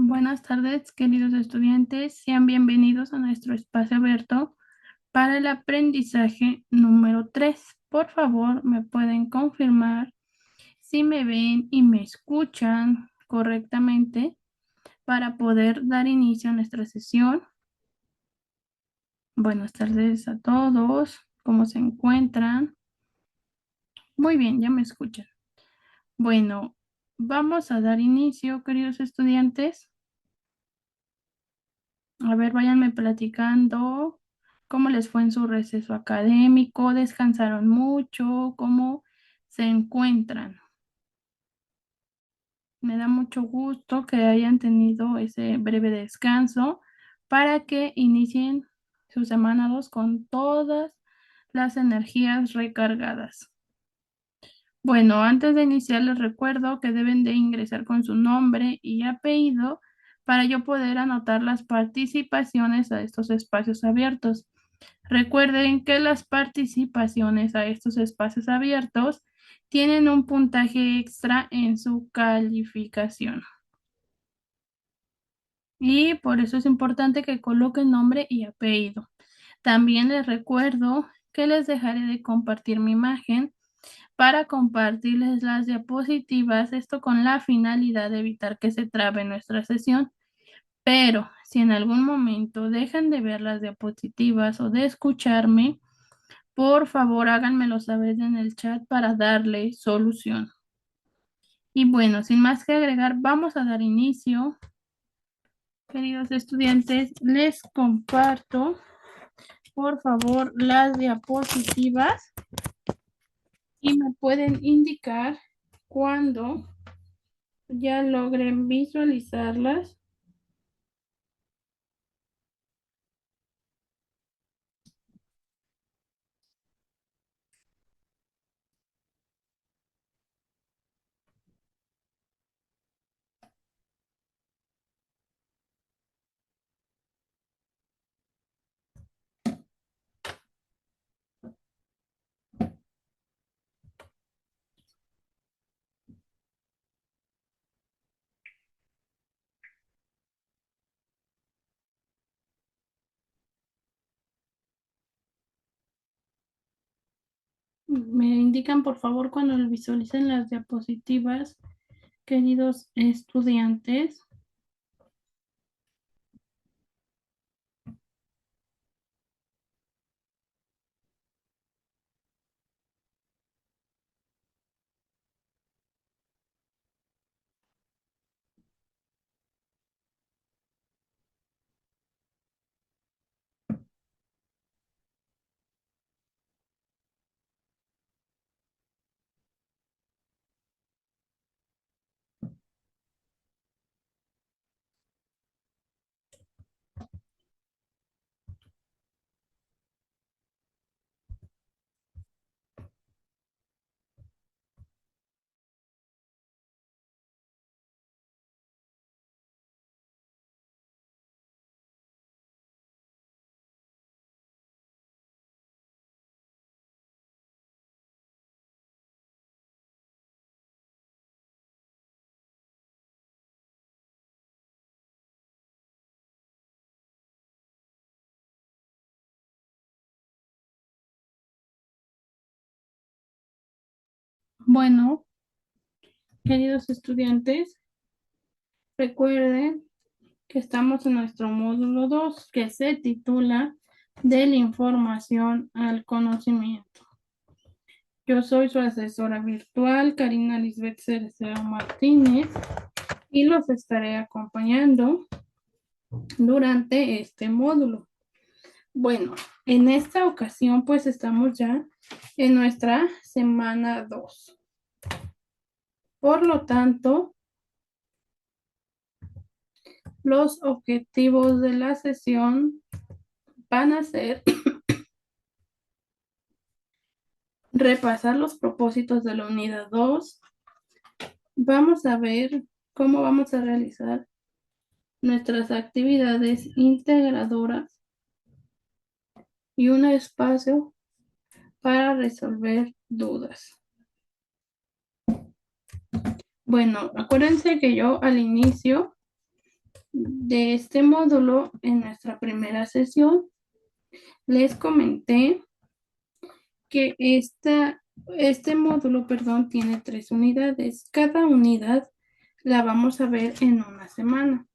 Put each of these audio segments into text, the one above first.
Buenas tardes, queridos estudiantes. Sean bienvenidos a nuestro espacio abierto para el aprendizaje número 3. Por favor, me pueden confirmar si me ven y me escuchan correctamente para poder dar inicio a nuestra sesión. Buenas tardes a todos. ¿Cómo se encuentran? Muy bien, ya me escuchan. Bueno, vamos a dar inicio, queridos estudiantes. A ver, váyanme platicando cómo les fue en su receso académico, descansaron mucho, cómo se encuentran. Me da mucho gusto que hayan tenido ese breve descanso para que inicien su semana 2 con todas las energías recargadas. Bueno, antes de iniciar les recuerdo que deben de ingresar con su nombre y apellido para yo poder anotar las participaciones a estos espacios abiertos. Recuerden que las participaciones a estos espacios abiertos tienen un puntaje extra en su calificación. Y por eso es importante que coloquen nombre y apellido. También les recuerdo que les dejaré de compartir mi imagen para compartirles las diapositivas, esto con la finalidad de evitar que se trabe nuestra sesión. Pero si en algún momento dejan de ver las diapositivas o de escucharme, por favor háganmelo saber en el chat para darle solución. Y bueno, sin más que agregar, vamos a dar inicio. Queridos estudiantes, les comparto, por favor, las diapositivas y me pueden indicar cuando ya logren visualizarlas. Me indican, por favor, cuando visualicen las diapositivas, queridos estudiantes. Bueno, queridos estudiantes, recuerden que estamos en nuestro módulo 2 que se titula De la información al conocimiento. Yo soy su asesora virtual, Karina Lisbeth Cereceda Martínez, y los estaré acompañando durante este módulo. Bueno, en esta ocasión pues estamos ya en nuestra semana 2. Por lo tanto, los objetivos de la sesión van a ser repasar los propósitos de la unidad 2. Vamos a ver cómo vamos a realizar nuestras actividades integradoras y un espacio para resolver dudas. Bueno, acuérdense que yo al inicio de este módulo, en nuestra primera sesión, les comenté que este módulo, perdón, tiene 3 unidades. Cada unidad la vamos a ver en una semana.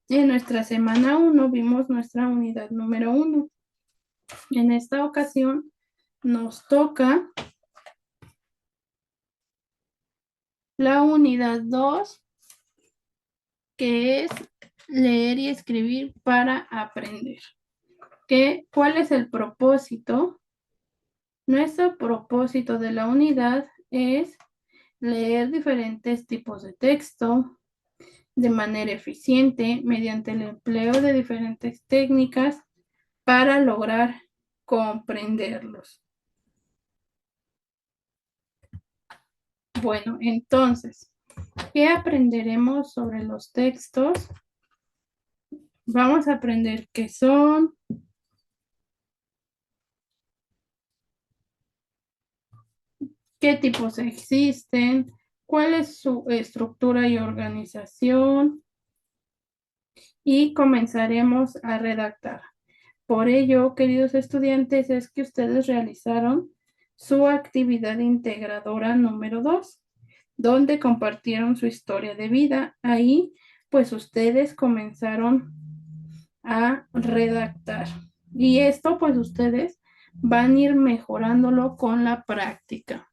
En nuestra semana 1 vimos nuestra unidad número 1. En esta ocasión nos toca la unidad 2, que es leer y escribir para aprender. ¿Cuál es el propósito? Nuestro propósito de la unidad es leer diferentes tipos de texto de manera eficiente mediante el empleo de diferentes técnicas para lograr comprenderlos. Bueno, entonces, ¿qué aprenderemos sobre los textos? Vamos a aprender qué son, qué tipos existen, cuál es su estructura y organización, y comenzaremos a redactar. Por ello, queridos estudiantes, es que ustedes realizaron su actividad integradora número 2, donde compartieron su historia de vida. Ahí, pues ustedes comenzaron a redactar. Y esto, pues ustedes van a ir mejorándolo con la práctica.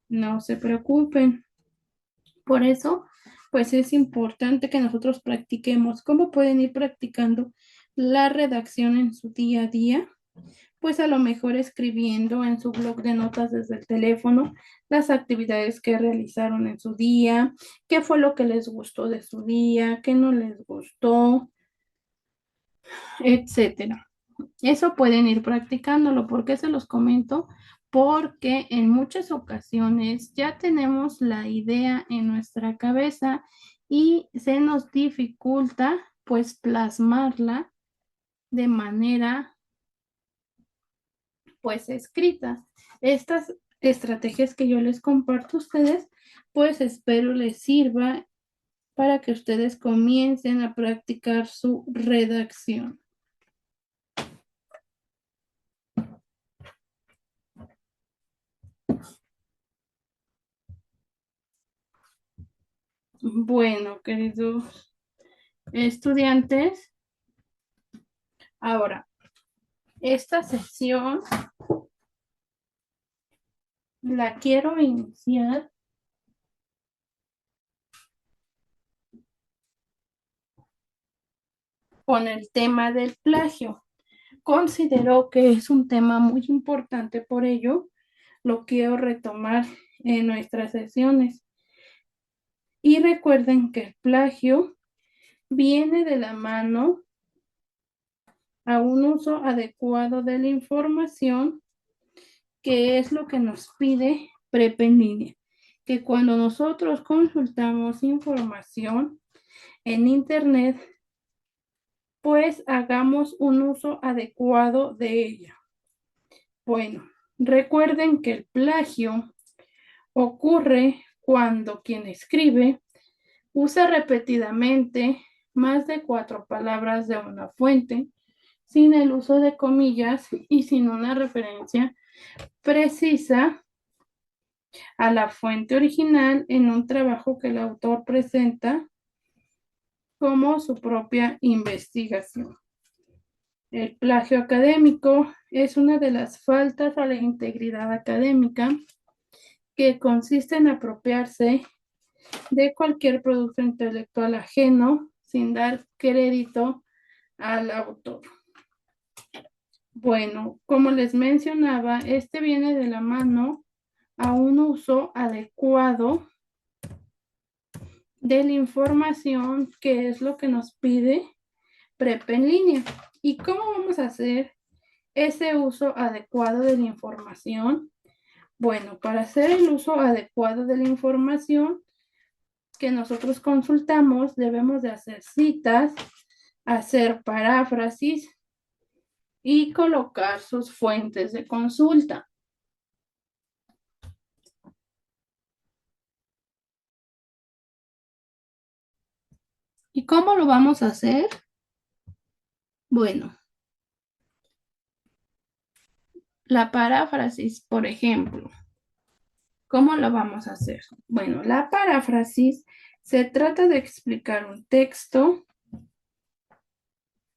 No se preocupen. Por eso, pues es importante que nosotros practiquemos. ¿Cómo pueden ir practicando la redacción en su día a día? Pues a lo mejor escribiendo en su blog de notas desde el teléfono las actividades que realizaron en su día, qué fue lo que les gustó de su día, qué no les gustó, etcétera. Eso pueden ir practicándolo. ¿Por qué se los comento? Porque en muchas ocasiones ya tenemos la idea en nuestra cabeza y se nos dificulta pues plasmarla de manera pues escrita. Estas estrategias que yo les comparto a ustedes, pues espero les sirva para que ustedes comiencen a practicar su redacción. Bueno, queridos estudiantes, ahora, esta sesión la quiero iniciar con el tema del plagio. Considero que es un tema muy importante, por ello lo quiero retomar en nuestras sesiones. Y recuerden que el plagio viene de la mano a un uso adecuado de la información, que es lo que nos pide Prep en línea, que cuando nosotros consultamos información en Internet, pues hagamos un uso adecuado de ella. Bueno, recuerden que el plagio ocurre cuando quien escribe usa repetidamente más de 4 palabras de una fuente, sin el uso de comillas y sin una referencia precisa a la fuente original en un trabajo que el autor presenta como su propia investigación. El plagio académico es una de las faltas a la integridad académica, que consiste en apropiarse de cualquier producto intelectual ajeno sin dar crédito al autor. Bueno, como les mencionaba, este viene de la mano a un uso adecuado de la información, que es lo que nos pide Prep en línea. ¿Y cómo vamos a hacer ese uso adecuado de la información? Bueno, para hacer el uso adecuado de la información que nosotros consultamos, debemos de hacer citas, hacer paráfrasis y colocar sus fuentes de consulta. ¿Y cómo lo vamos a hacer? Bueno, la paráfrasis, por ejemplo, ¿cómo lo vamos a hacer? Bueno, la paráfrasis se trata de explicar un texto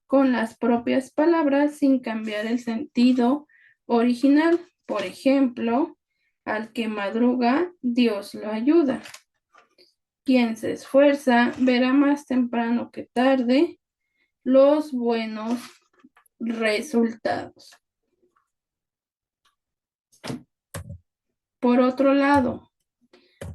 con las propias palabras sin cambiar el sentido original. Por ejemplo, al que madruga, Dios lo ayuda. Quien se esfuerza verá más temprano que tarde los buenos resultados. Por otro lado,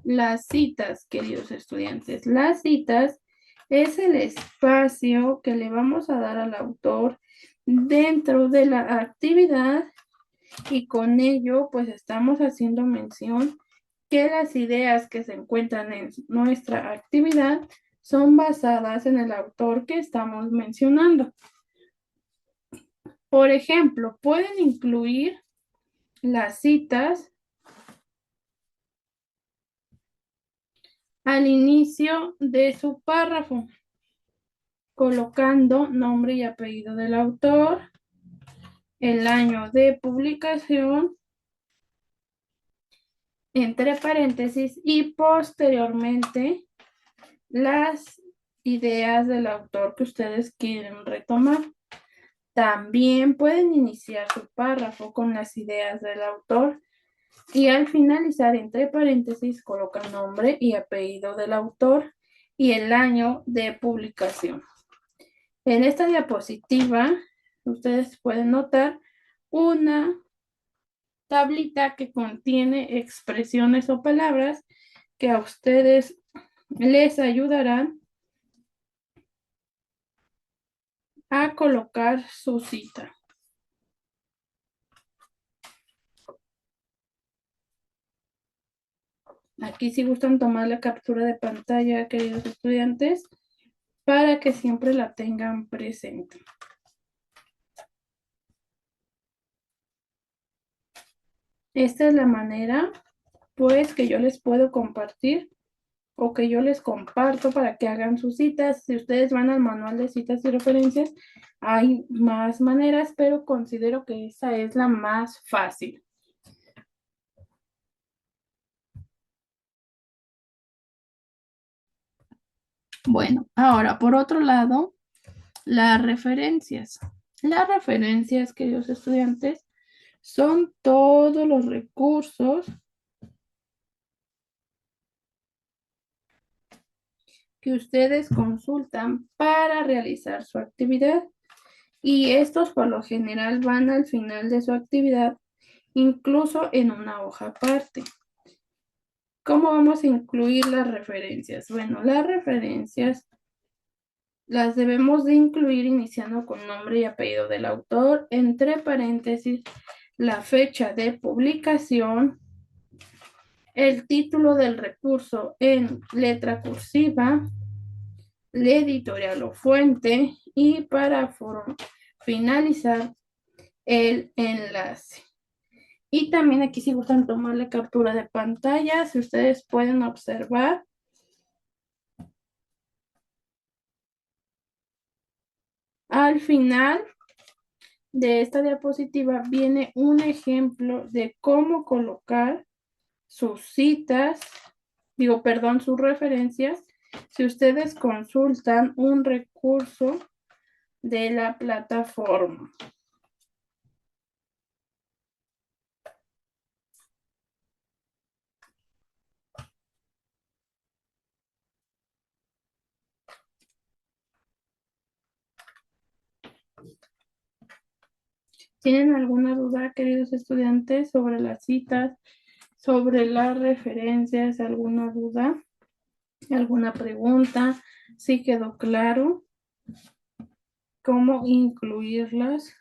las citas, queridos estudiantes, las citas es el espacio que le vamos a dar al autor dentro de la actividad y con ello pues estamos haciendo mención que las ideas que se encuentran en nuestra actividad son basadas en el autor que estamos mencionando. Por ejemplo, pueden incluir las citas al inicio de su párrafo, colocando nombre y apellido del autor, el año de publicación, entre paréntesis, y posteriormente las ideas del autor que ustedes quieren retomar. También pueden iniciar su párrafo con las ideas del autor y al finalizar, entre paréntesis, colocan nombre y apellido del autor y el año de publicación. En esta diapositiva, ustedes pueden notar una tablita que contiene expresiones o palabras que a ustedes les ayudarán a colocar su cita. Aquí si gustan tomar la captura de pantalla, queridos estudiantes, para que siempre la tengan presente. Esta es la manera, pues, que yo les puedo compartir o que yo les comparto para que hagan sus citas. Si ustedes van al manual de citas y referencias, hay más maneras, pero considero que esa es la más fácil. Bueno, ahora por otro lado, las referencias. Las referencias, queridos estudiantes, son todos los recursos que ustedes consultan para realizar su actividad y estos por lo general van al final de su actividad, incluso en una hoja aparte. ¿Cómo vamos a incluir las referencias? Bueno, las referencias las debemos de incluir iniciando con nombre y apellido del autor, entre paréntesis, la fecha de publicación, el título del recurso en letra cursiva, la editorial o fuente y para finalizar el enlace. Y también aquí si gustan tomarle captura de pantalla, si ustedes pueden observar, al final de esta diapositiva viene un ejemplo de cómo colocar sus citas, sus referencias, si ustedes consultan un recurso de la plataforma. ¿Tienen alguna duda, queridos estudiantes, sobre las citas, sobre las referencias? ¿Alguna duda? ¿Alguna pregunta? ¿Sí quedó claro cómo incluirlas?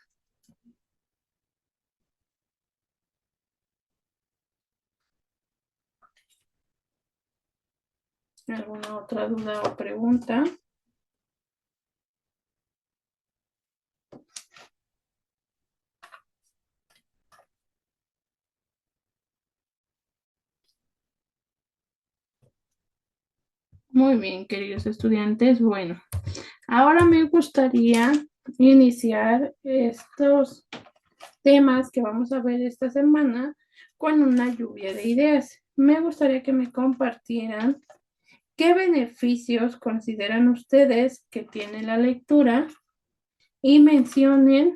¿Alguna otra duda o pregunta? Muy bien, queridos estudiantes. Bueno, Ahora me gustaría iniciar estos temas que vamos a ver esta semana con una lluvia de ideas. Me gustaría que me compartieran qué beneficios consideran ustedes que tiene la lectura y mencionen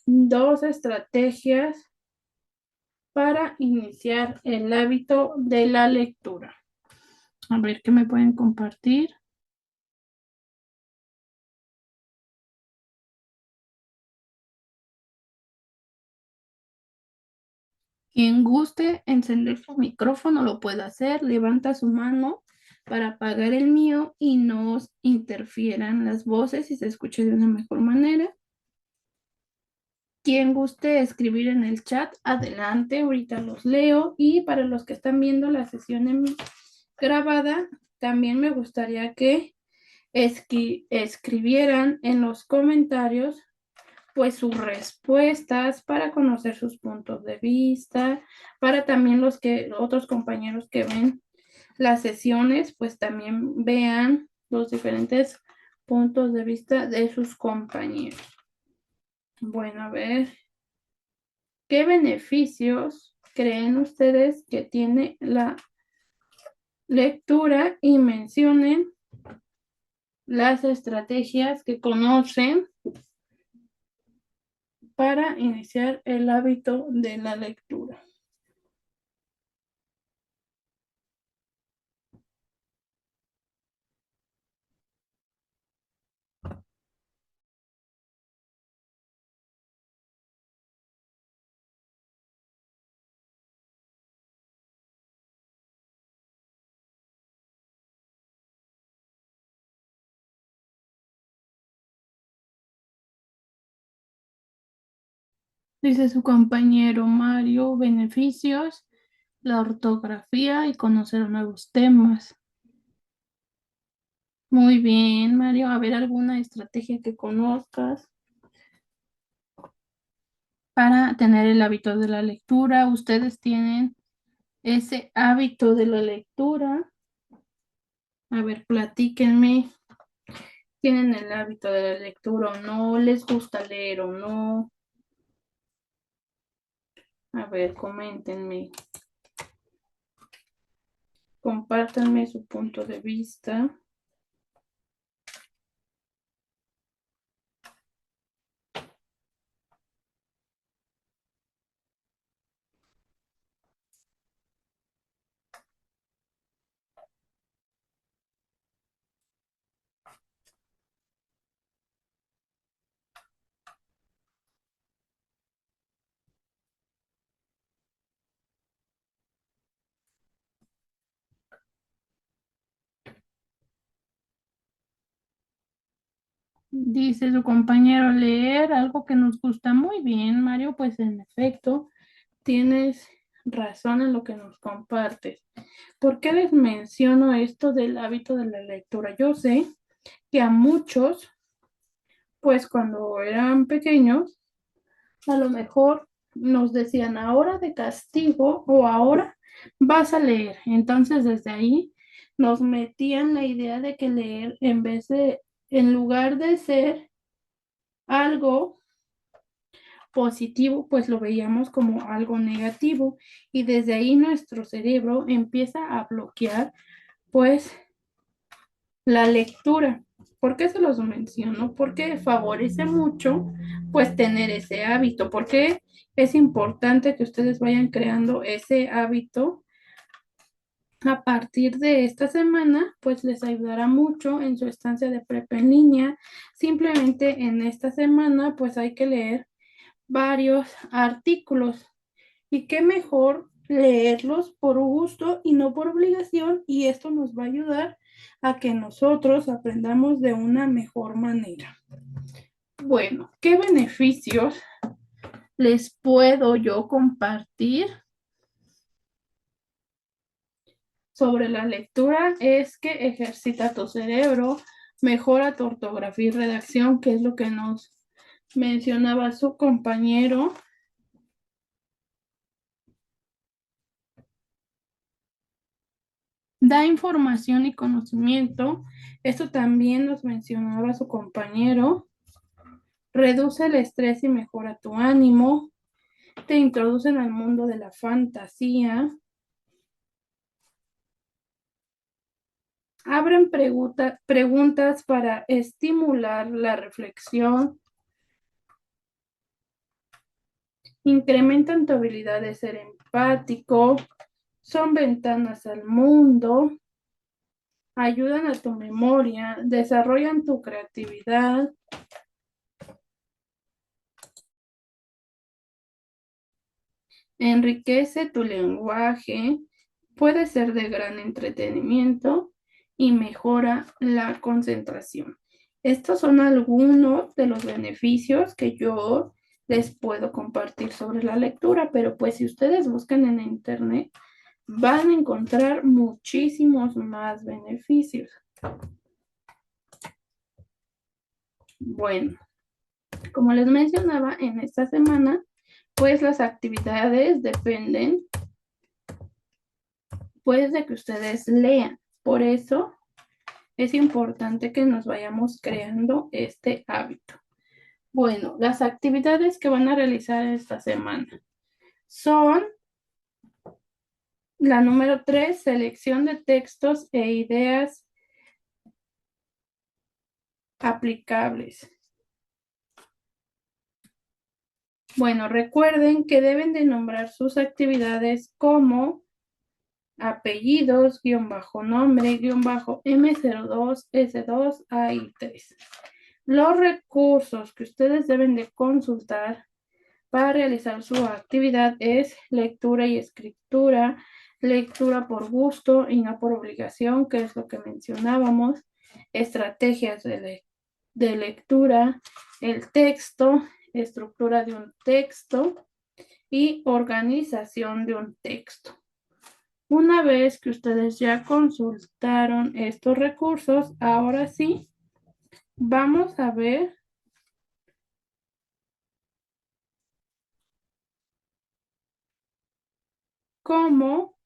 dos estrategias para iniciar el hábito de la lectura. A ver qué me pueden compartir. Quien guste encender su micrófono lo puede hacer, levanta su mano para apagar el mío y no interfieran las voces y se escuche de una mejor manera. Quien guste escribir en el chat, adelante, ahorita los leo. Y para los que están viendo la sesión grabada, también me gustaría que escribieran en los comentarios pues sus respuestas para conocer sus puntos de vista, para también otros compañeros que ven las sesiones, pues también vean los diferentes puntos de vista de sus compañeros. Bueno, a ver, ¿qué beneficios creen ustedes que tiene la lectura? Y mencionen las estrategias que conocen para iniciar el hábito de la lectura. Dice su compañero Mario, beneficios, la ortografía y conocer nuevos temas. Muy bien, Mario. A ver, ¿alguna estrategia que conozcas para tener el hábito de la lectura? ¿Ustedes tienen ese hábito de la lectura? A ver, platíquenme. ¿Tienen el hábito de la lectura o no? ¿Les gusta leer o no? A ver, coméntenme. Compártanme su punto de vista. Dice su compañero leer algo que nos gusta muy bien, Mario, pues en efecto, tienes razón en lo que nos compartes. ¿Por qué les menciono esto del hábito de la lectura? Yo sé que a muchos, pues cuando eran pequeños, a lo mejor nos decían ahora de castigo o ahora vas a leer. Entonces desde ahí nos metían la idea de que leer en lugar de ser algo positivo, pues lo veíamos como algo negativo y desde ahí nuestro cerebro empieza a bloquear pues la lectura. ¿Por qué se los menciono? Porque favorece mucho pues tener ese hábito, porque es importante que ustedes vayan creando ese hábito a partir de esta semana, pues les ayudará mucho en su estancia de prepa en línea. Simplemente en esta semana pues hay que leer varios artículos. Y qué mejor leerlos por gusto y no por obligación, y esto nos va a ayudar a que nosotros aprendamos de una mejor manera. Bueno, ¿qué beneficios les puedo yo compartir sobre la lectura? Es que ejercita tu cerebro, mejora tu ortografía y redacción, que es lo que nos mencionaba su compañero. Da información y conocimiento. Esto también nos mencionaba su compañero. Reduce el estrés y mejora tu ánimo. Te introducen al mundo de la fantasía. Abren preguntas para estimular la reflexión. Incrementan tu habilidad de ser empático. Son ventanas al mundo. Ayudan a tu memoria. Desarrollan tu creatividad. Enriquece tu lenguaje. Puede ser de gran entretenimiento y mejora la concentración. Estos son algunos de los beneficios que yo les puedo compartir sobre la lectura, pero pues si ustedes buscan en internet van a encontrar muchísimos más beneficios. Bueno, como les mencionaba, en esta semana, pues las actividades dependen pues de que ustedes lean. Por eso es importante que nos vayamos creando este hábito. Bueno, las actividades que van a realizar esta semana son la número 3, selección de textos e ideas aplicables. Bueno, recuerden que deben de nombrar sus actividades como apellidos, guión bajo nombre, guión bajo M02, S2, AI3. Los recursos que ustedes deben de consultar para realizar su actividad es lectura y escritura, lectura por gusto y no por obligación, que es lo que mencionábamos, estrategias de lectura, el texto, estructura de un texto y organización de un texto. Una vez que ustedes ya consultaron estos recursos, ahora sí, vamos a ver cómo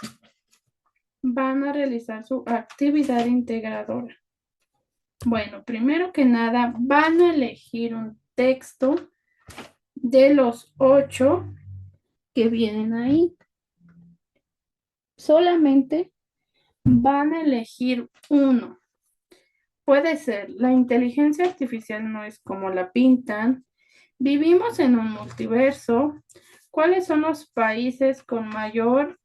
van a realizar su actividad integradora. Bueno, primero que nada, van a elegir un texto de los 8 que vienen ahí. Solamente van a elegir uno. Puede ser, la inteligencia artificial no es como la pintan. Vivimos en un multiverso. ¿Cuáles son los países con mayor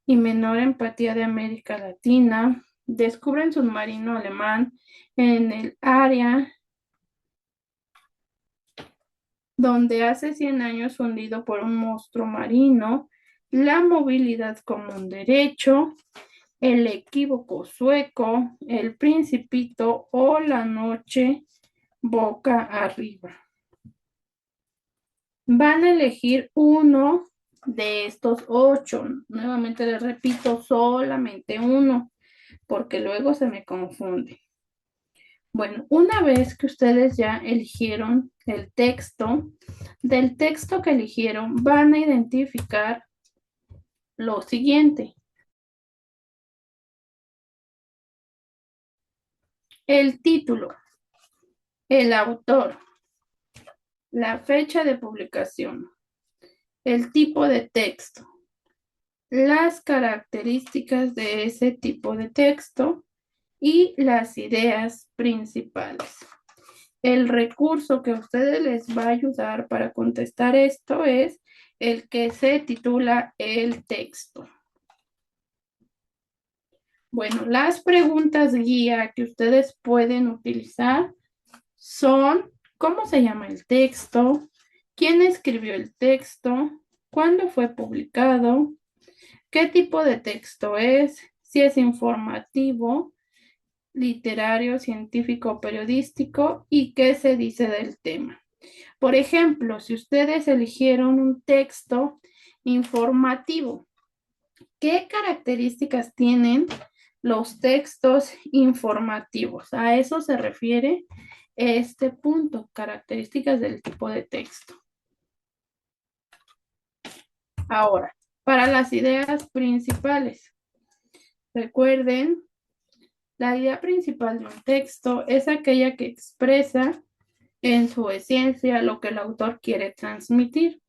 y menor empatía de América Latina? Descubren submarino alemán en el área donde hace 100 años hundido por un monstruo marino, la movilidad como un derecho, el equívoco sueco, el principito o la noche boca arriba. Van a elegir uno de estos 8. Nuevamente les repito, solamente uno, porque luego se me confunde. Bueno, una vez que ustedes ya eligieron el texto, del texto que eligieron van a identificar lo siguiente. El título, el autor, la fecha de publicación, el tipo de texto, las características de ese tipo de texto y las ideas principales. El recurso que a ustedes les va a ayudar para contestar esto es el que se titula el texto. Bueno, las preguntas guía que ustedes pueden utilizar son: ¿cómo se llama el texto? ¿Quién escribió el texto? ¿Cuándo fue publicado? ¿Qué tipo de texto es? Si es informativo, literario, científico, periodístico, y qué se dice del tema. Por ejemplo, si ustedes eligieron un texto informativo, ¿qué características tienen los textos informativos? A eso se refiere este punto, características del tipo de texto. Ahora, para las ideas principales, Recuerden, la idea principal de un texto es aquella que expresa en su esencia lo que el autor quiere transmitir.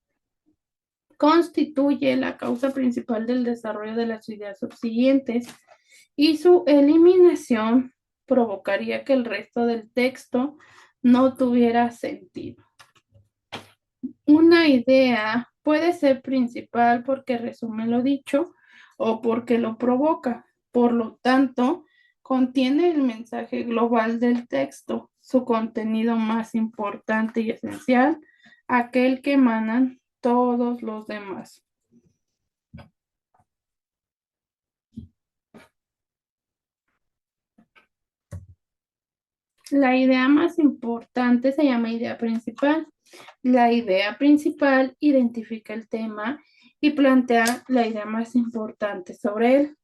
Constituye la causa principal del desarrollo de las ideas subsiguientes y su eliminación provocaría que el resto del texto no tuviera sentido. Una idea puede ser principal porque resume lo dicho o porque lo provoca. Por lo tanto, contiene el mensaje global del texto, su contenido más importante y esencial, aquel que emanan todos los demás. La idea más importante se llama idea principal. La idea principal identifica el tema y plantea la idea más importante sobre él.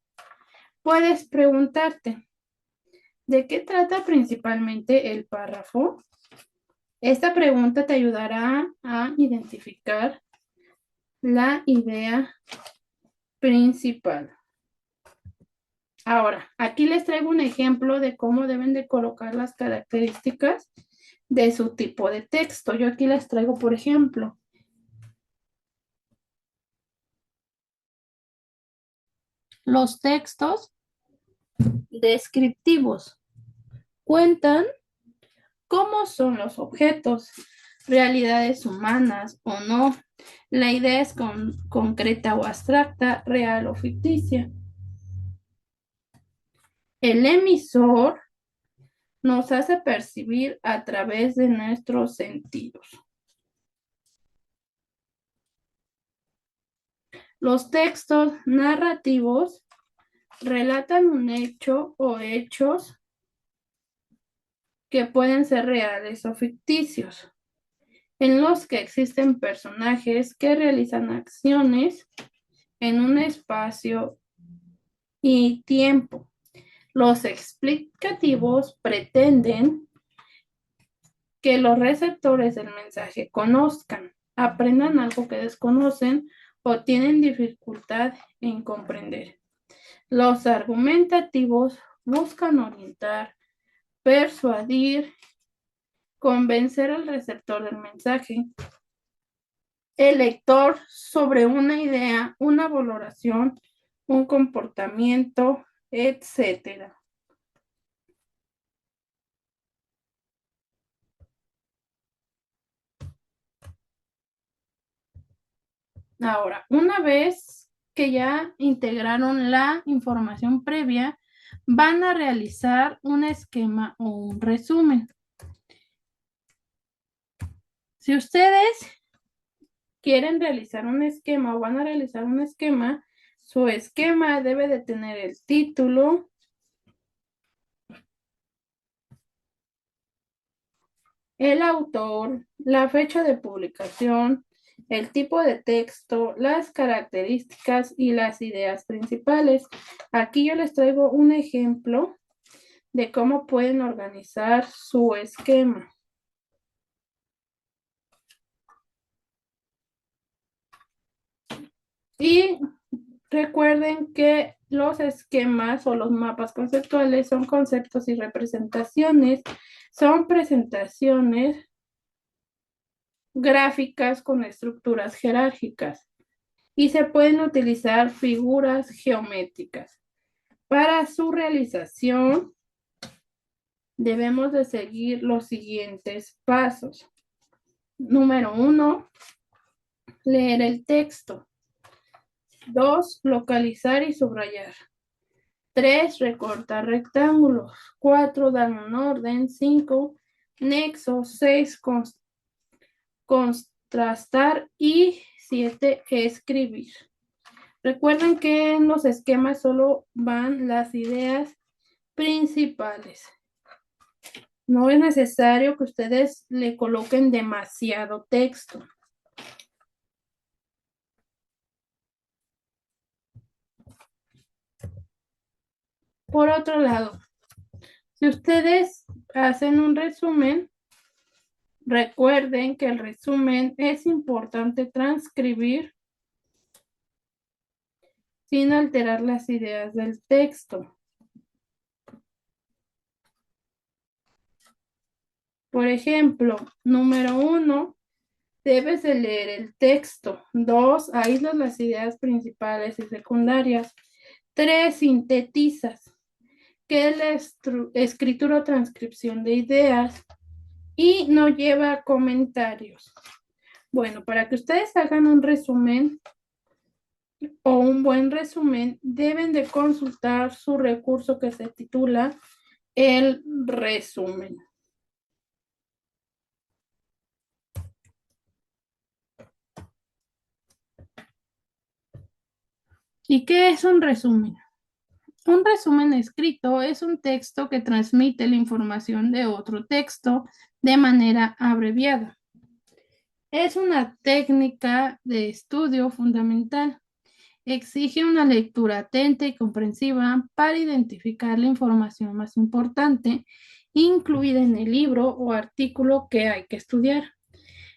Puedes preguntarte, ¿de qué trata principalmente el párrafo? Esta pregunta te ayudará a identificar la idea principal. Ahora, aquí les traigo un ejemplo de cómo deben de colocar las características de su tipo de texto. Yo aquí les traigo, por ejemplo, los textos descriptivos. Cuentan cómo son los objetos, realidades humanas o no. La idea es concreta o abstracta, real o ficticia. El emisor nos hace percibir a través de nuestros sentidos. Los textos narrativos relatan un hecho o hechos que pueden ser reales o ficticios, en los que existen personajes que realizan acciones en un espacio y tiempo. Los explicativos pretenden que los receptores del mensaje conozcan, aprendan algo que desconocen o tienen dificultad en comprender. Los argumentativos buscan orientar, persuadir, convencer al receptor del mensaje, el lector sobre una idea, una valoración, un comportamiento, etcétera. Ahora, una vez que ya integraron la información previa, van a realizar un esquema o un resumen. Si ustedes quieren realizar un esquema o van a realizar un esquema, su esquema debe de tener el título, el autor, la fecha de publicación, el tipo de texto, las características y las ideas principales. Aquí yo les traigo un ejemplo de cómo pueden organizar su esquema. Y recuerden que los esquemas o los mapas conceptuales son conceptos y representaciones, son presentaciones gráficas con estructuras jerárquicas y se pueden utilizar figuras geométricas. Para su realización debemos de seguir los siguientes pasos. Número 1, leer el texto. 2, localizar y subrayar. 3, recortar rectángulos. 4, dar un orden. 5, nexo. 6, contrastar. Y 7, escribir. Recuerden que en los esquemas solo van las ideas principales. No es necesario que ustedes le coloquen demasiado texto. Por otro lado, si ustedes hacen un resumen, recuerden que el resumen es importante transcribir sin alterar las ideas del texto. Por ejemplo, número 1, debes de leer el texto. 2, aíslas las ideas principales y secundarias. 3, sintetizas, que es la escritura o transcripción de ideas y no lleva comentarios. Bueno, para que ustedes hagan un resumen o un buen resumen, deben de consultar su recurso que se titula el resumen. ¿Y qué es un resumen? Un resumen escrito es un texto que transmite la información de otro texto de manera abreviada. Es una técnica de estudio fundamental. Exige una lectura atenta y comprensiva para identificar la información más importante incluida en el libro o artículo que hay que estudiar.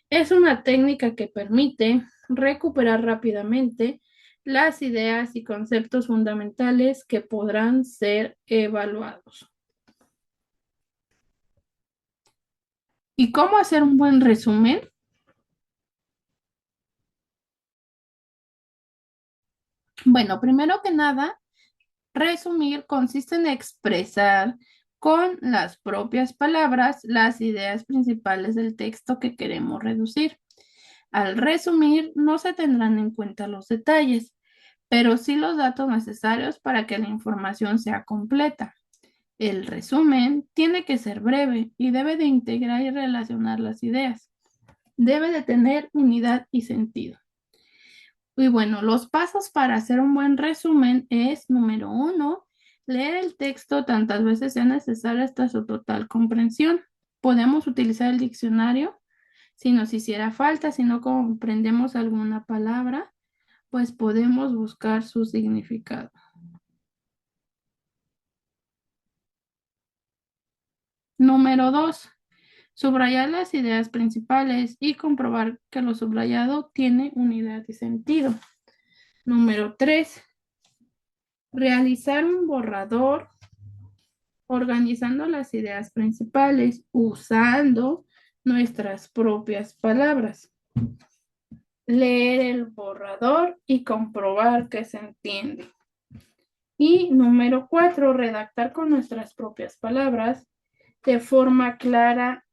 Es una técnica que permite recuperar rápidamente las ideas y conceptos fundamentales que podrán ser evaluados. ¿Y cómo hacer un buen resumen? Bueno, primero que nada, resumir consiste en expresar con las propias palabras las ideas principales del texto que queremos reducir. Al resumir, no se tendrán en cuenta los detalles, pero sí los datos necesarios para que la información sea completa. El resumen tiene que ser breve y debe de integrar y relacionar las ideas. Debe de tener unidad y sentido. Y bueno, los pasos para hacer un buen resumen es, número 1, leer el texto tantas veces sea necesario hasta su total comprensión. Podemos utilizar el diccionario si nos hiciera falta, si no comprendemos alguna palabra, pues podemos buscar su significado. Número 2, subrayar las ideas principales y comprobar que lo subrayado tiene unidad y sentido. Número 3, realizar un borrador organizando las ideas principales usando nuestras propias palabras. Leer el borrador y comprobar que se entiende. Y número 4, redactar con nuestras propias palabras de forma clara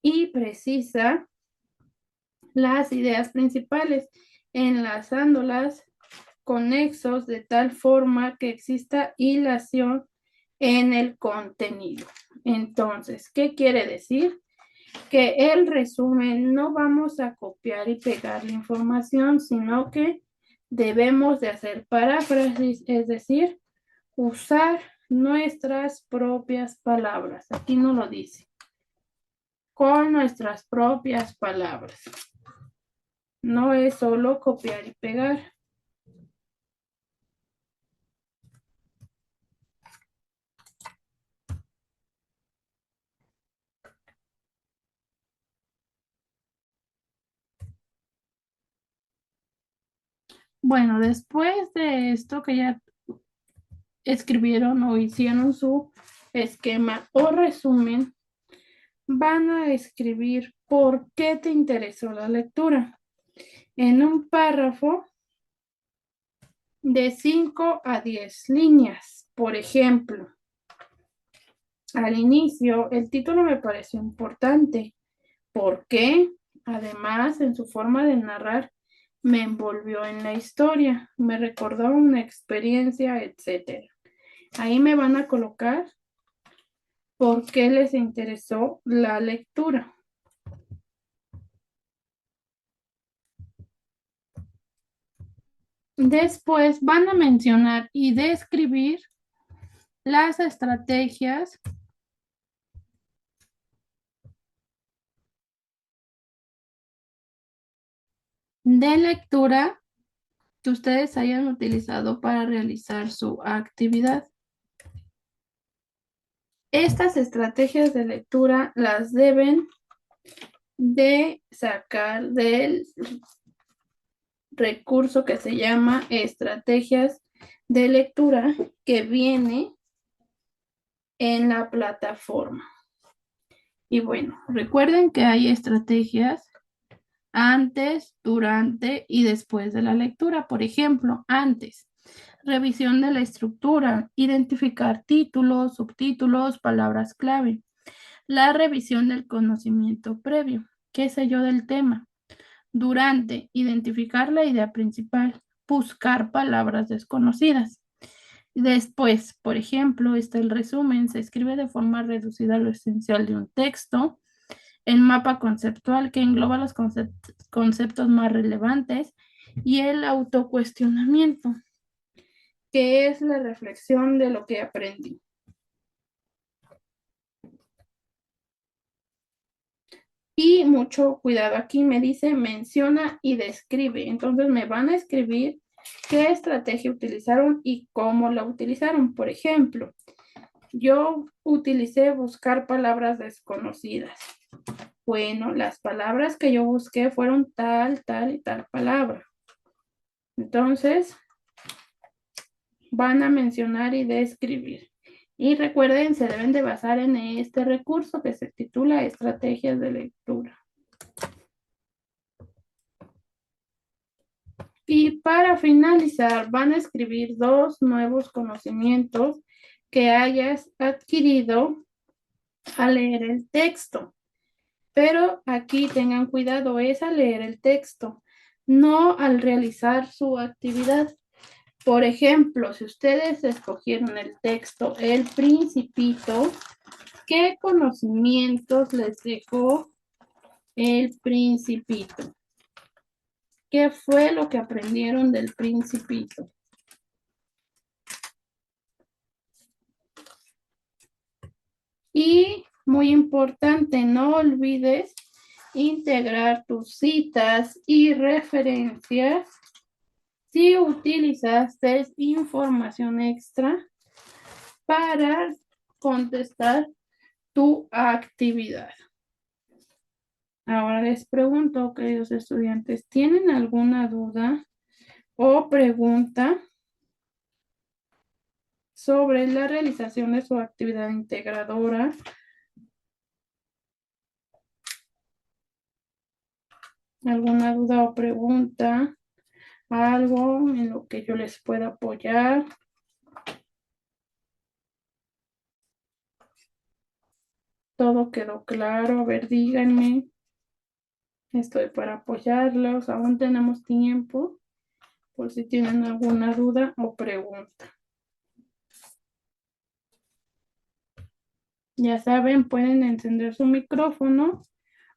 y precisa las ideas principales, enlazándolas con nexos de tal forma que exista hilación en el contenido. Entonces, ¿qué quiere decir? Que el resumen no vamos a copiar y pegar la información, sino que debemos de hacer paráfrasis, es decir, usar nuestras propias palabras. Aquí no lo dice. Con nuestras propias palabras. No es solo copiar y pegar. Bueno, después de esto que ya escribieron o hicieron su esquema o resumen, van a escribir por qué te interesó la lectura. En un párrafo de 5 a 10 líneas. Por ejemplo, al inicio, el título me pareció importante. ¿Por qué? Además, en su forma de narrar, me envolvió en la historia, me recordó una experiencia, etc. Ahí me van a colocar por qué les interesó la lectura. Después van a mencionar y describir las estrategias de lectura que ustedes hayan utilizado para realizar su actividad. Estas estrategias de lectura las deben de sacar del recurso que se llama estrategias de lectura que viene en la plataforma. Y bueno, recuerden que hay estrategias antes, durante y después de la lectura. Por ejemplo, antes, revisión de la estructura, identificar títulos, subtítulos, palabras clave. La revisión del conocimiento previo, qué sé yo del tema. Durante, identificar la idea principal, buscar palabras desconocidas. Después, por ejemplo, está el resumen, se escribe de forma reducida lo esencial de un texto. El mapa conceptual que engloba los conceptos más relevantes. Y el autocuestionamiento, que es la reflexión de lo que aprendí. Y mucho cuidado, aquí me dice menciona y describe. Entonces me van a escribir qué estrategia utilizaron y cómo la utilizaron. Por ejemplo, yo utilicé buscar palabras desconocidas. Bueno, las palabras que yo busqué fueron tal, tal y tal palabra. Entonces, van a mencionar y describir. Y recuerden, se deben de basar en este recurso que se titula Estrategias de Lectura. Y para finalizar, van a escribir 2 nuevos conocimientos que hayas adquirido al leer el texto. Pero aquí tengan cuidado, es al leer el texto, no al realizar su actividad. Por ejemplo, si ustedes escogieron el texto El Principito, ¿qué conocimientos les dejó El Principito? ¿Qué fue lo que aprendieron del Principito? Y muy importante, no olvides integrar tus citas y referencias si utilizaste información extra para contestar tu actividad. Ahora les pregunto, queridos estudiantes, ¿tienen alguna duda o pregunta sobre la realización de su actividad integradora? ¿Alguna duda o pregunta? ¿Algo en lo que yo les pueda apoyar? ¿Todo quedó claro? A ver, díganme. Estoy para apoyarlos. Aún tenemos tiempo por si tienen alguna duda o pregunta. Ya saben, pueden encender su micrófono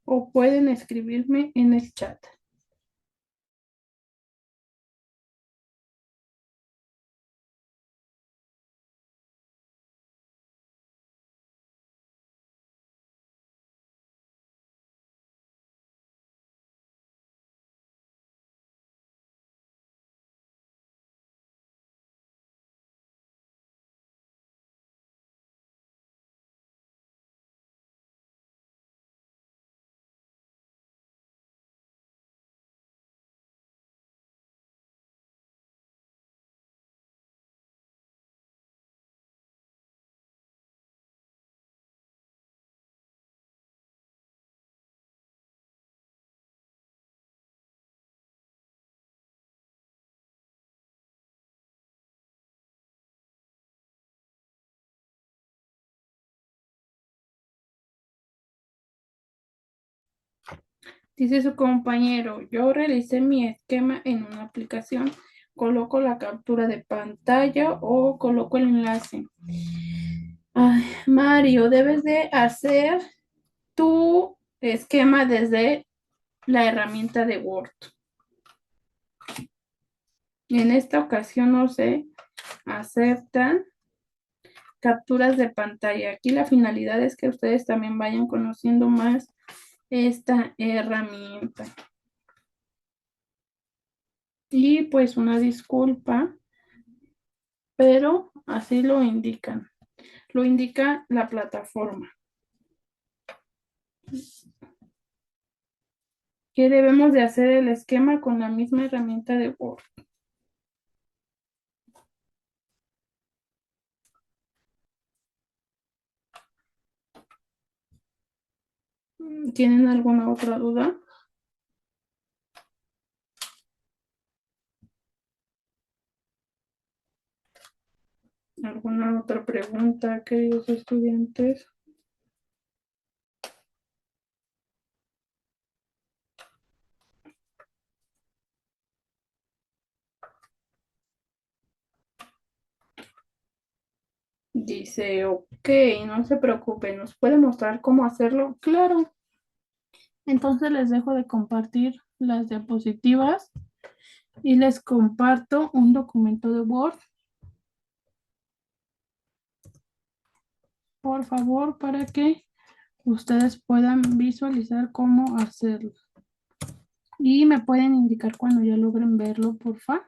o pueden escribirme en el chat. Dice su compañero, yo realicé mi esquema en una aplicación. Coloco la captura de pantalla o coloco el enlace. Ay, Mario, debes de hacer tu esquema desde la herramienta de Word. En esta ocasión no se aceptan capturas de pantalla. Aquí la finalidad es que ustedes también vayan conociendo más esta herramienta. Y pues una disculpa, pero así lo indican. Lo indica la plataforma. Que debemos de hacer el esquema con la misma herramienta de Word. ¿Tienen alguna otra duda? ¿Alguna otra pregunta, queridos estudiantes? Dice, ok, no se preocupen, ¿nos puede mostrar cómo hacerlo? Claro. Entonces les dejo de compartir las diapositivas y les comparto un documento de Word, por favor, para que ustedes puedan visualizar cómo hacerlo. Y me pueden indicar cuando ya logren verlo, por favor.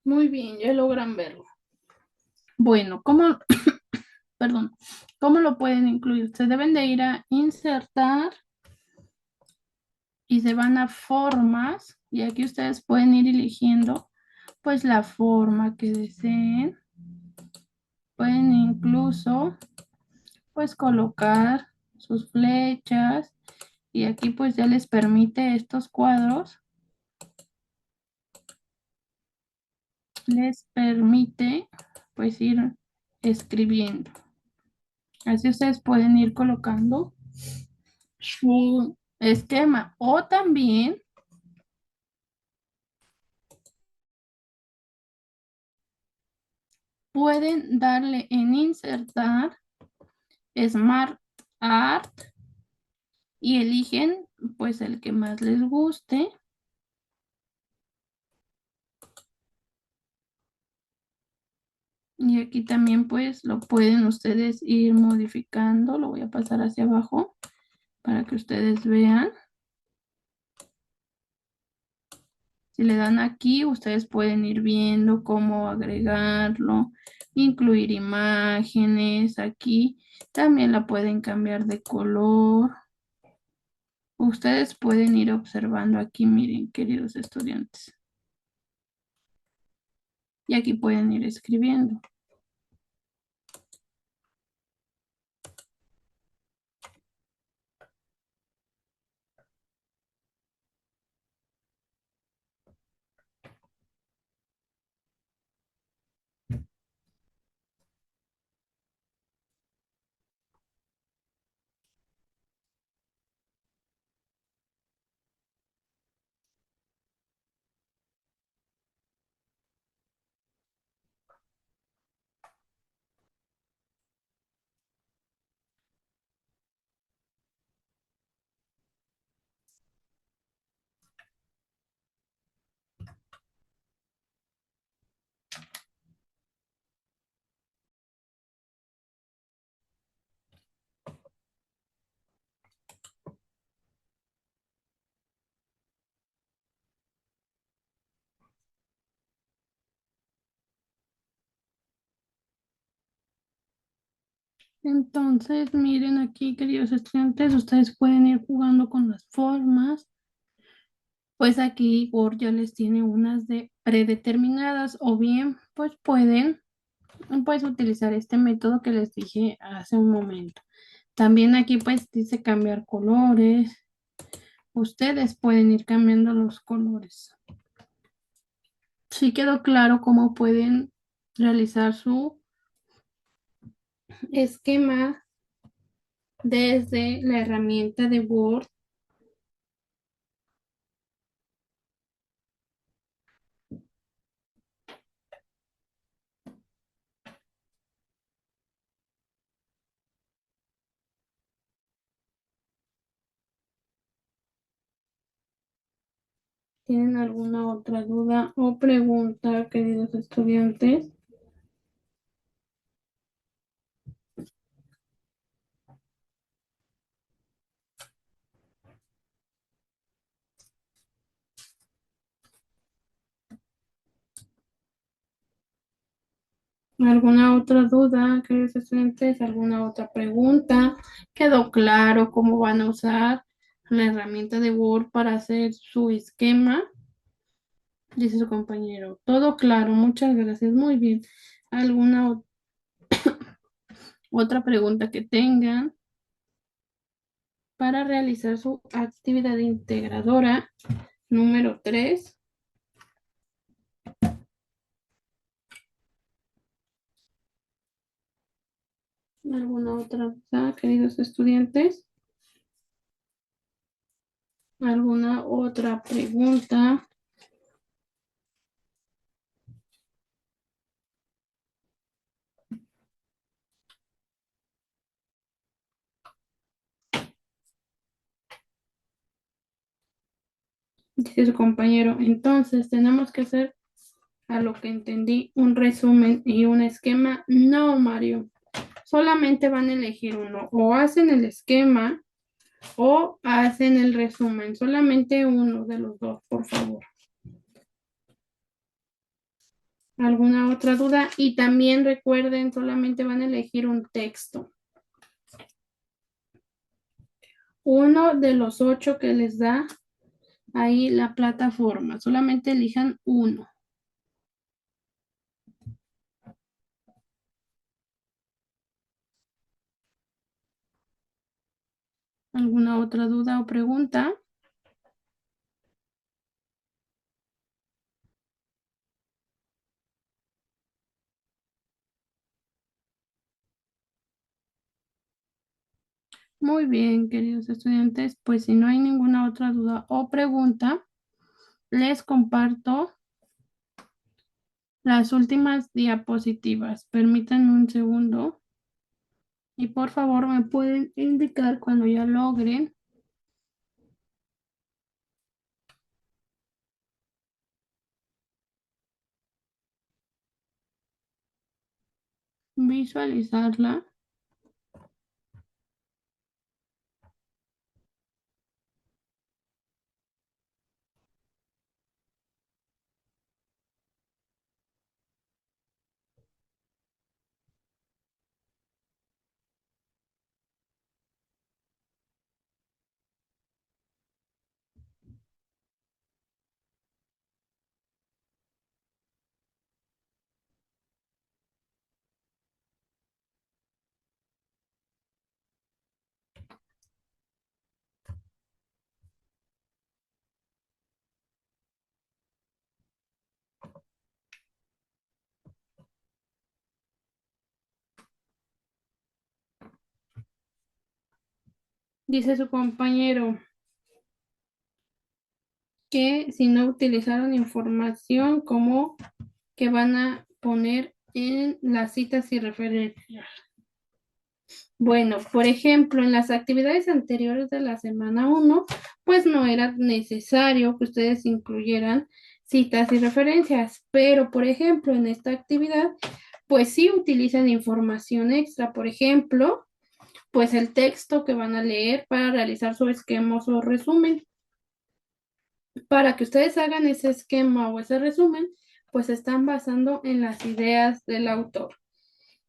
Muy bien, ya logran verlo. Bueno, ¿cómo, perdón, cómo lo pueden incluir? Se deben de ir a insertar y se van a formas y aquí ustedes pueden ir eligiendo pues la forma que deseen. Pueden incluso pues colocar sus flechas y aquí pues ya les permite estos cuadros, les permite pues ir escribiendo. Así ustedes pueden ir colocando su esquema o también pueden darle en insertar Smart Art y eligen pues el que más les guste. Y aquí también pues lo pueden ustedes ir modificando. Lo voy a pasar hacia abajo para que ustedes vean. Si le dan aquí, ustedes pueden ir viendo cómo agregarlo, incluir imágenes. Aquí también la pueden cambiar de color. Ustedes pueden ir observando aquí, miren, queridos estudiantes. Y aquí pueden ir escribiendo. Entonces, miren aquí, queridos estudiantes, ustedes pueden ir jugando con las formas. Pues aquí Word ya les tiene unas de predeterminadas o bien pues pueden pues utilizar este método que les dije hace un momento. También aquí pues dice cambiar colores. Ustedes pueden ir cambiando los colores. Sí quedó claro cómo pueden realizar su esquema desde la herramienta de Word. ¿Tienen alguna otra duda o pregunta, queridos estudiantes? ¿Alguna otra duda, queridos estudiantes? ¿Alguna otra pregunta? ¿Quedó claro cómo van a usar la herramienta de Word para hacer su esquema? Dice su compañero. Todo claro, muchas gracias. Muy bien. ¿Alguna otra pregunta que tengan para realizar su actividad integradora número 3? ¿Alguna otra duda, queridos estudiantes? ¿Alguna otra pregunta? Dice su compañero. Entonces, tenemos que hacer, a lo que entendí, un resumen y un esquema. No, Mario. Solamente van a elegir uno. O hacen el esquema o hacen el resumen. Solamente uno de los dos, por favor. ¿Alguna otra duda? Y también recuerden, solamente van a elegir un texto. Uno de los 8 que les da ahí la plataforma. Solamente elijan uno. ¿Alguna otra duda o pregunta? Muy bien, queridos estudiantes, pues si no hay ninguna otra duda o pregunta, les comparto las últimas diapositivas. Permítanme un segundo y por favor me pueden indicar cuando ya logren visualizarla. Dice su compañero que si no utilizaron información como que van a poner en las citas y referencias. Bueno, por ejemplo, en las actividades anteriores de la semana 1, pues no era necesario que ustedes incluyeran citas y referencias, pero por ejemplo, en esta actividad, pues sí utilizan información extra, por ejemplo, pues el texto que van a leer para realizar su esquema o su resumen. Para que ustedes hagan ese esquema o ese resumen, pues se están basando en las ideas del autor.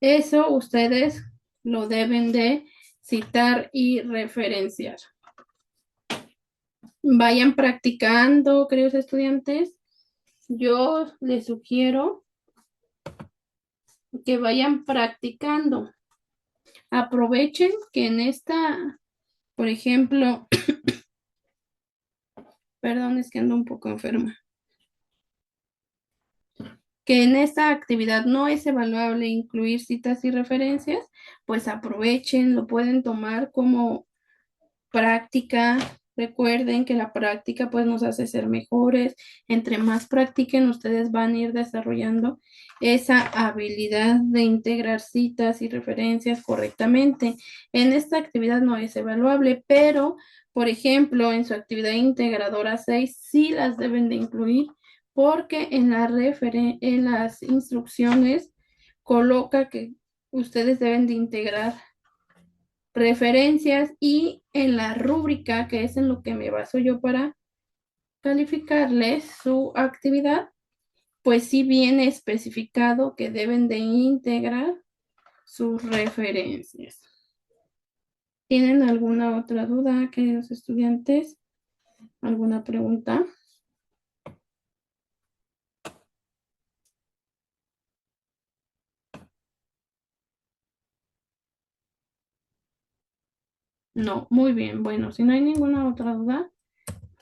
Eso ustedes lo deben de citar y referenciar. Vayan practicando, queridos estudiantes. Yo les sugiero que vayan practicando. Aprovechen que en esta, por ejemplo, perdón, es que ando un poco enferma, que en esta actividad no es evaluable incluir citas y referencias, pues aprovechen, lo pueden tomar como práctica. Recuerden que la práctica pues nos hace ser mejores. Entre más practiquen, ustedes van a ir desarrollando esa habilidad de integrar citas y referencias correctamente. En esta actividad no es evaluable, pero por ejemplo, en su actividad integradora 6 sí las deben de incluir porque en las instrucciones coloca que ustedes deben de integrar referencias y en la rúbrica, que es en lo que me baso yo para calificarles su actividad, pues sí viene especificado que deben de integrar sus referencias. ¿Tienen alguna otra duda, queridos estudiantes? ¿Alguna pregunta? No, muy bien. Bueno, si no hay ninguna otra duda,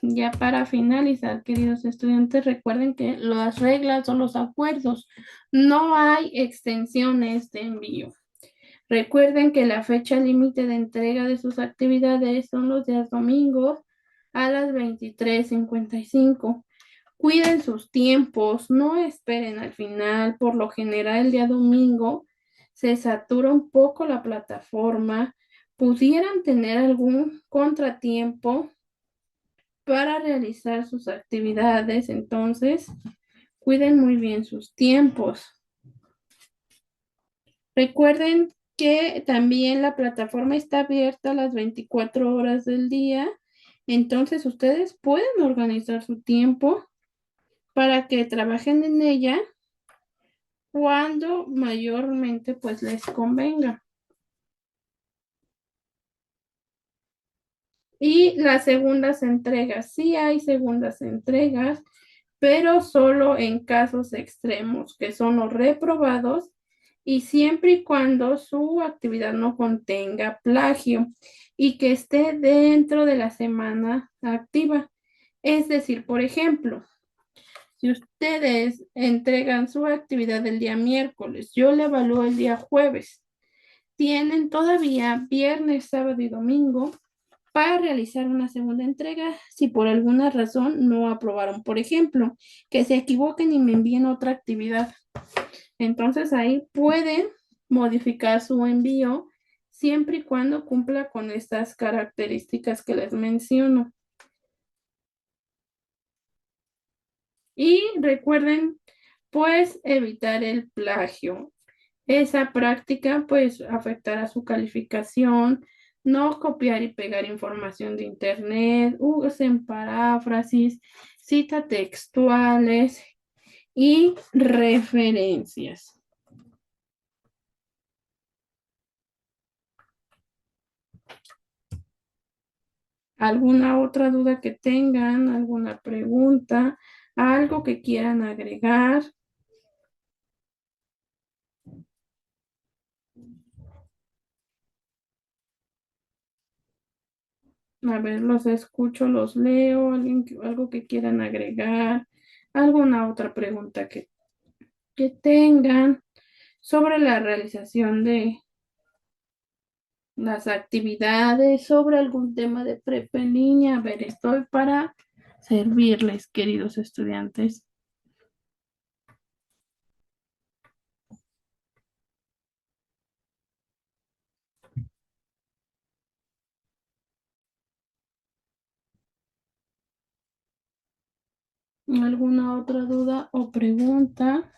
ya para finalizar, queridos estudiantes, recuerden que las reglas son los acuerdos. No hay extensiones de envío. Recuerden que la fecha límite de entrega de sus actividades son los días domingos a las 23:55. Cuiden sus tiempos, no esperen al final. Por lo general, el día domingo se satura un poco la plataforma. Pudieran tener algún contratiempo para realizar sus actividades, entonces cuiden muy bien sus tiempos. Recuerden que también la plataforma está abierta las 24 horas del día, entonces ustedes pueden organizar su tiempo para que trabajen en ella cuando mayormente pues les convenga. Y las segundas entregas, sí hay segundas entregas, pero solo en casos extremos, que son los reprobados, y siempre y cuando su actividad no contenga plagio y que esté dentro de la semana activa. Es decir, por ejemplo, si ustedes entregan su actividad el día miércoles, yo le evalúo el día jueves, tienen todavía viernes, sábado y domingo para realizar una segunda entrega si por alguna razón no aprobaron. Por ejemplo, que se equivoquen y me envíen otra actividad. Entonces ahí pueden modificar su envío siempre y cuando cumpla con estas características que les menciono. Y recuerden, pues, evitar el plagio. Esa práctica, pues, afectará su calificación. No copiar y pegar información de internet, usen paráfrasis, citas textuales y referencias. ¿Alguna otra duda que tengan? ¿Alguna pregunta? ¿Algo que quieran agregar? A ver, los escucho, los leo. ¿Algo que quieran agregar? ¿Alguna otra pregunta que tengan sobre la realización de las actividades, sobre algún tema de prepa en línea? A ver, estoy para servirles, queridos estudiantes. ¿Alguna otra duda o pregunta?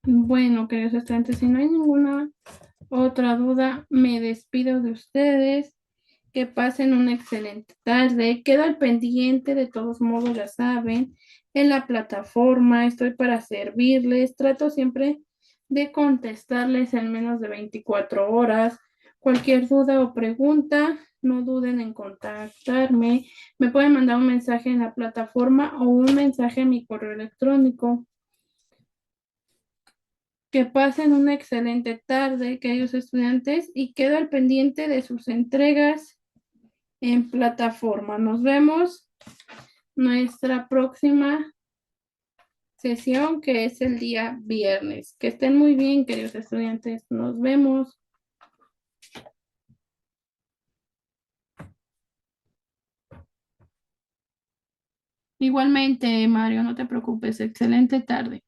Bueno, queridos estudiantes, si no hay ninguna otra duda, me despido de ustedes. Que pasen una excelente tarde. Quedo al pendiente, de todos modos, ya saben, en la plataforma estoy para servirles. Trato siempre de contestarles en menos de 24 horas. Cualquier duda o pregunta, no duden en contactarme. Me pueden mandar un mensaje en la plataforma o un mensaje a mi correo electrónico. Que pasen una excelente tarde, queridos estudiantes, y quedo al pendiente de sus entregas en plataforma. Nos vemos nuestra próxima sesión, que es el día viernes. Que estén muy bien, queridos estudiantes. Nos vemos. Igualmente, Mario, no te preocupes. Excelente tarde.